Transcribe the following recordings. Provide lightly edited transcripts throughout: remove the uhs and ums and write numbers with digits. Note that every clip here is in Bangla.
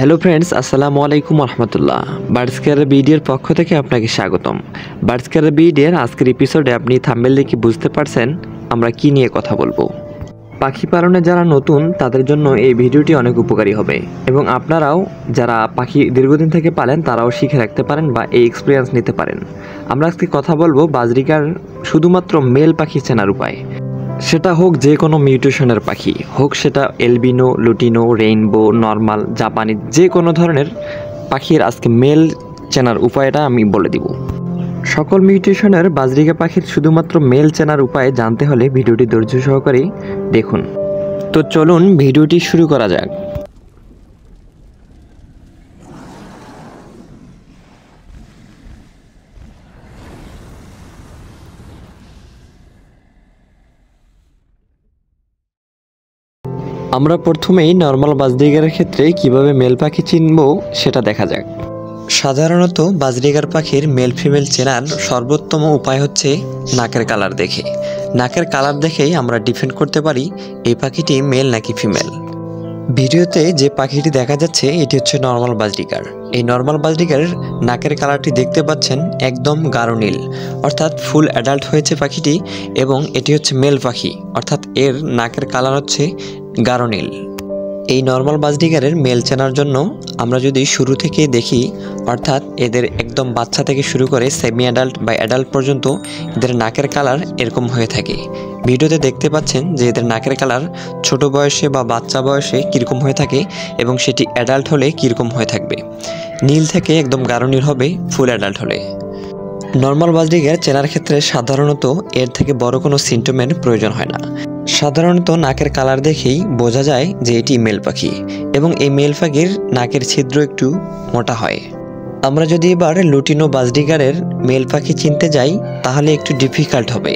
হ্যালো ফ্রেন্ডস, আসসালামু আলাইকুম রহমতুল্লাহ। বার্ডস কেয়ার বিডির পক্ষ থেকে আপনাকে স্বাগতম। বার্ডস কেয়ার বিডির আজকের এপিসোডে আপনি থাম্বনেল দেখে বুঝতে পারছেন আমরা কি নিয়ে কথা বলবো। পাখি পালনে যারা নতুন তাদের জন্য এই ভিডিওটি অনেক উপকারী হবে এবং আপনারাও যারা পাখি দীর্ঘদিন থেকে পালেন তারাও শিখে রাখতে পারেন বা এই এক্সপিরিয়েন্স নিতে পারেন। আমরা আজকে কথা বলবো বাজরিকার শুধুমাত্র মেল পাখি চেনার উপায়। সেটা হোক যে কোনো মিউটেশনের পাখি হোক, সেটা এলবিনো, লুটিনো, রেইনবো, নর্মাল, জাপানি, যে কোনো ধরনের পাখির আজকে মেল চেনার উপায়টা আমি বলে দিব। সকল মিউটেশনের বাজরিকা পাখির শুধুমাত্র মেল চেনার উপায় জানতে হলে ভিডিওটি ধৈর্য সহকারে দেখুন। তো চলুন ভিডিওটি শুরু করা যাক। আমরা প্রথমেই নর্মাল বাজরিগারের ক্ষেত্রে কিভাবে মেল পাখি চিনব সেটা দেখা যাক। সাধারণত বাজরিগার পাখির মেল ফিমেল চেনার সর্বোত্তম উপায় হচ্ছে নাকের কালার দেখে। নাকের কালার দেখেই আমরা ডিফাইন করতে পারি এই পাখিটি মেল নাকি ফিমেল। ভিডিওতে যে পাখিটি দেখা যাচ্ছে এটি হচ্ছে নর্মাল বাজরিগার। এই নর্মাল বাজরিগারের নাকের কালারটি দেখতে পাচ্ছেন একদম গাঢ় নীল, অর্থাৎ ফুল অ্যাডাল্ট হয়েছে পাখিটি এবং এটি হচ্ছে মেল পাখি, অর্থাৎ এর নাকের কালার হচ্ছে গাঢ় নীল। এই নর্মাল বাজরিগারের মেল চেনার জন্য আমরা যদি শুরু থেকে দেখি, অর্থাৎ এদের একদম বাচ্চা থেকে শুরু করে সেমি অ্যাডাল্ট বা অ্যাডাল্ট পর্যন্ত এদের নাকের কালার এরকম হয়ে থাকে। ভিডিওতে দেখতে পাচ্ছেন যে এদের নাকের কালার ছোট বয়সে বা বাচ্চা বয়সে কীরকম হয়ে থাকে এবং সেটি অ্যাডাল্ট হলে কীরকম হয়ে থাকবে। নীল থেকে একদম গাঢ় নীল হবে ফুল অ্যাডাল্ট হলে। নর্মাল বাজরিগার চেনার ক্ষেত্রে সাধারণত এর থেকে বড় কোনো সিমটমের প্রয়োজন হয় না। সাধারণত নাকের কালার দেখেই বোঝা যায় যে এটি মেল পাখি এবং এই মেল পাখির নাকের ছিদ্র একটু মোটা হয়। আমরা যদি এবার লুটিনো বাজরিগারের মেল পাখি চিনতে যাই তাহলে একটু ডিফিকাল্ট হবে,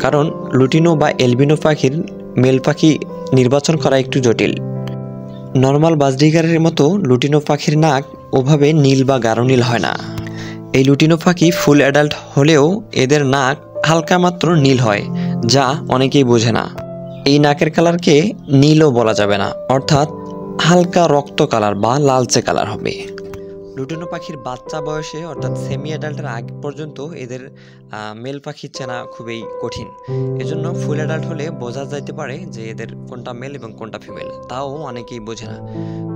কারণ লুটিনো বা এলবিনো পাখির মেল পাখি নির্বাচন করা একটু জটিল। নর্মাল বাজরিগারের মতো লুটিনো পাখির নাক ওভাবে নীল বা গাঢ় নীল হয় না। এই লুটিনো পাখি ফুল অ্যাডাল্ট হলেও এদের নাক হালকা মাত্র নীল হয়, যা অনেকেই বোঝে না। এই নাকের কালারকে নীলও বলা যাবে না, অর্থাৎ হালকা রক্ত কালার বা লালচে কালার হবে। লুটিনো পাখির বাচ্চা বয়সে অর্থাৎ সেমি অ্যাডাল্টের আগ পর্যন্ত এদের মেল পাখি চেনা খুবই কঠিন। এজন্য ফুল অ্যাডাল্ট হলে বোঝা যাইতে পারে যে এদের কোনটা মেল এবং কোনটা ফিমেল, তাও অনেকেই বোঝে না।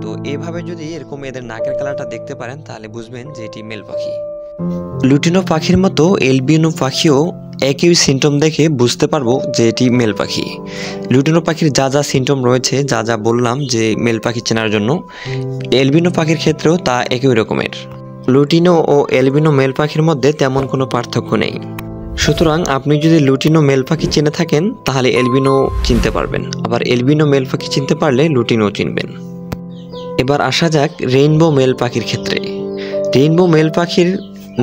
তো এভাবে যদি এরকম এদের নাকের কালারটা দেখতে পারেন তাহলে বুঝবেন যে এটি মেল পাখি। লুটিনো পাখির মতো এলবিনো পাখিও একই সিমটম দেখে বুঝতে পারবো যে এটি মেল পাখি। লুটিনো পাখির যা যা সিমটম রয়েছে, যা যা বললাম যে মেল পাখি চেনার জন্য, এলবিনো পাখির ক্ষেত্রেও তা একই রকমের। লুটিনো ও এলবিনো মেল পাখির মধ্যে তেমন কোনো পার্থক্য নেই। সুতরাং আপনি যদি লুটিনো মেল পাখি চিনে থাকেন তাহলে এলবিনো চিনতে পারবেন, আবার এলবিনো মেল পাখি চিনতে পারলে লুটিনো চিনবেন। এবার আসা যাক রেইনবো মেল পাখির ক্ষেত্রে। রেইনবো মেল পাখির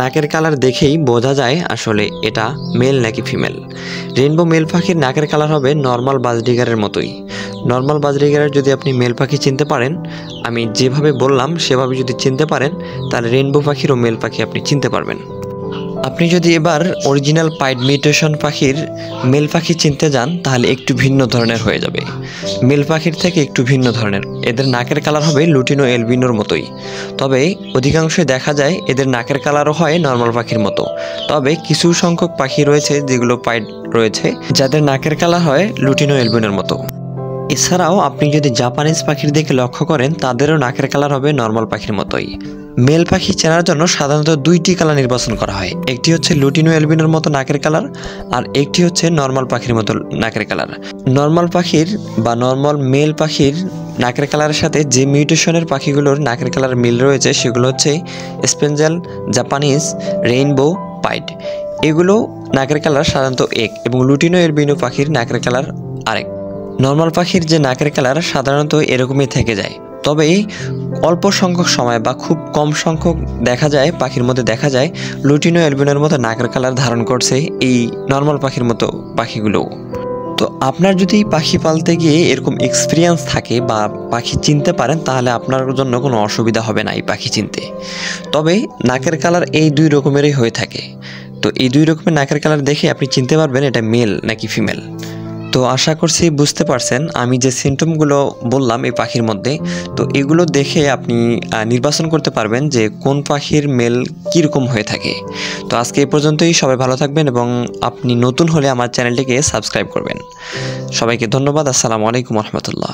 নাকের কালার দেখেই বোঝা যায় আসলে এটা মেল নাকি ফিমেল। রেইনবো মেল পাখির নাকের কালার হবে নর্মাল বাজরিগারের মতোই। নর্মাল বাজরিগারের যদি আপনি মেল পাখি চিনতে পারেন, আমি যেভাবে বললাম সেভাবে যদি চিনতে পারেন, তাহলে রেইনবো পাখিরও মেল পাখি আপনি চিনতে পারবেন। আপনি যদি এবার অরিজিনাল পাইড মিউটেশন পাখির মেল পাখি চিনতে যান তাহলে একটু ভিন্ন ধরনের হয়ে যাবে। মেল পাখির থেকে একটু ভিন্ন ধরনের। এদের নাকের কালার হবে লুটিনো এলবিনোর মতোই, তবে অধিকাংশই দেখা যায় এদের নাকের কালারও হয় নর্মাল পাখির মতো। তবে কিছু সংখ্যক পাখি রয়েছে যেগুলো পাইড রয়েছে, যাদের নাকের কালার হয় লুটিনো এলবিনোর মতো। এছাড়াও আপনি যদি জাপানিজ পাখির দিকে লক্ষ্য করেন তাদেরও নাকের কালার হবে নর্মাল পাখির মতোই। মেল পাখি চেনার জন্য সাধারণত দুইটি কালার নির্বাচন করা হয়। একটি হচ্ছে লুটিনো এলবিনোর মতো নাকের কালার, আর একটি হচ্ছে নর্মাল পাখির মতো নাকের কালার। নর্মাল পাখির বা নর্মাল মেল পাখির নাকের কালারের সাথে যে মিউটেশনের পাখিগুলোর নাকের কালার মিল রয়েছে সেগুলো হচ্ছে স্পেঞ্জেল, জাপানিজ, রেইনবো, পাইড। এগুলো নাকের কালার সাধারণত এক এবং লুটিনো এলবিনো পাখির নাকের কালার আরেক। নর্মাল পাখির যে নাকের কালার সাধারণত এরকমই থেকে যায়, তবে অল্প সংখ্যক সময় বা খুব কম সংখ্যক দেখা যায় পাখির মধ্যে দেখা যায় লুটিনো এলবিনোর মতো নাকের কালার ধারণ করছে এই নর্মাল পাখির মতো পাখিগুলো। তো আপনার যদি পাখি পালতে গিয়ে এরকম এক্সপিরিয়েন্স থাকে বা পাখি চিনতে পারেন তাহলে আপনার জন্য কোনো অসুবিধা হবে না এই পাখি চিনতে। তবে নাকের কালার এই দুই রকমেরই হয়ে থাকে। তো এই দুই রকমের নাকের কালার দেখে আপনি চিনতে পারবেন এটা মেল নাকি ফিমেল। তো আশা করছি বুঝতে পারছেন আমি যে সিমটমগুলো বললাম এই পাখির মধ্যে, তো এগুলো দেখে আপনি নির্বাচন করতে পারবেন যে কোন পাখির মেল কীরকম হয়ে থাকে। তো আজকে এই পর্যন্তই, সবাই ভালো থাকবেন এবং আপনি নতুন হলে আমার চ্যানেলটিকে সাবস্ক্রাইব করবেন। সবাইকে ধন্যবাদ। আসসালামু আলাইকুম রহমতুল্লাহ।